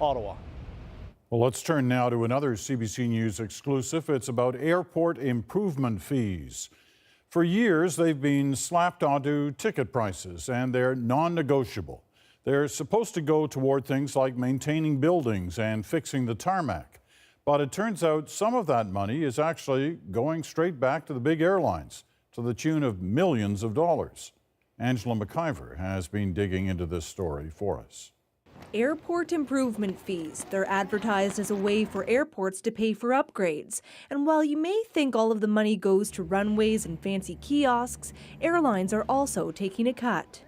Ottawa. Well, let's turn now to another CBC News exclusive. It's about airport improvement fees. For years, they've been slapped onto ticket prices, and they're non-negotiable. They're supposed to go toward things like maintaining buildings and fixing the tarmac. But it turns out some of that money is actually going straight back to the big airlines, to the tune of millions of dollars. Angela MacIvor has been digging into this story for us. Airport improvement fees. They're advertised as a way for airports to pay for upgrades. And while you may think all of the money goes to runways and fancy kiosks, airlines are also taking a cut.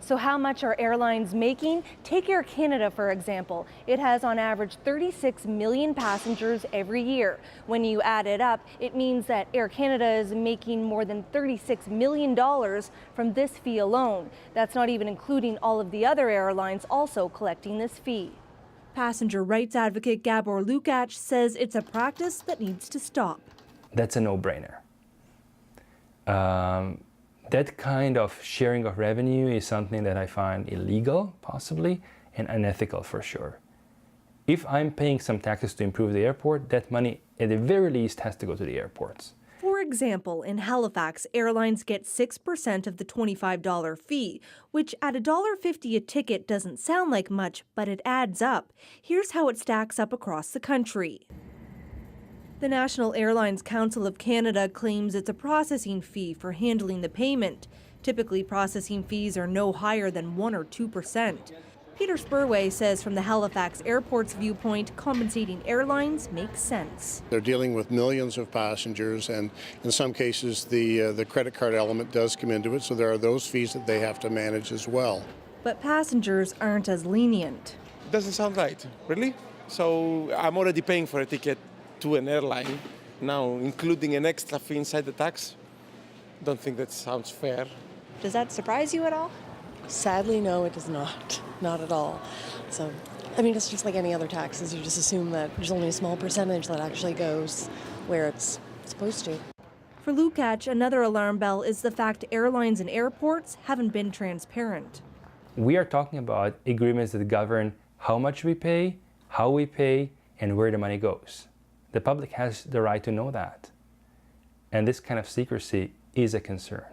So how much are airlines making? Take Air Canada, for example. It has on average 36 million passengers every year. When you add it up, it means that Air Canada is making more than $36 million from this fee alone. That's not even including all of the other airlines also collecting this fee. Passenger rights advocate Gabor Lukács says it's a practice that needs to stop. That's a no-brainer. That kind of sharing of revenue is something that I find illegal, possibly, and unethical for sure. If I'm paying some taxes to improve the airport, that money at the very least has to go to the airports. For example, in Halifax, airlines get 6% of the $25 fee, which at $1.50 a ticket doesn't sound like much, but it adds up. Here's how it stacks up across the country. The National Airlines Council of Canada claims it's a processing fee for handling the payment. Typically, processing fees are no higher than 1 or 2%. Peter Spurway says from the Halifax Airport's viewpoint, compensating airlines makes sense. They're dealing with millions of passengers, and in some cases the credit card element does come into it, so there are those fees that they have to manage as well. But passengers aren't as lenient. Doesn't sound right, really? So I'm already paying for a ticket to an airline, now including an extra fee inside the tax. Don't think that sounds fair. Does that surprise you at all? Sadly, no, it does not. Not at all. So, I mean, it's just like any other taxes. You just assume that there's only a small percentage that actually goes where it's supposed to. For Lukács, another alarm bell is the fact airlines and airports haven't been transparent. We are talking about agreements that govern how much we pay, how we pay, and where the money goes. The public has the right to know that. And this kind of secrecy is a concern.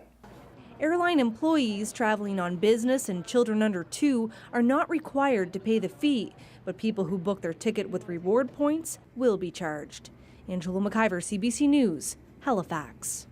Airline employees traveling on business and children under 2 are not required to pay the fee, but people who book their ticket with reward points will be charged. Angela MacIvor, CBC News, Halifax.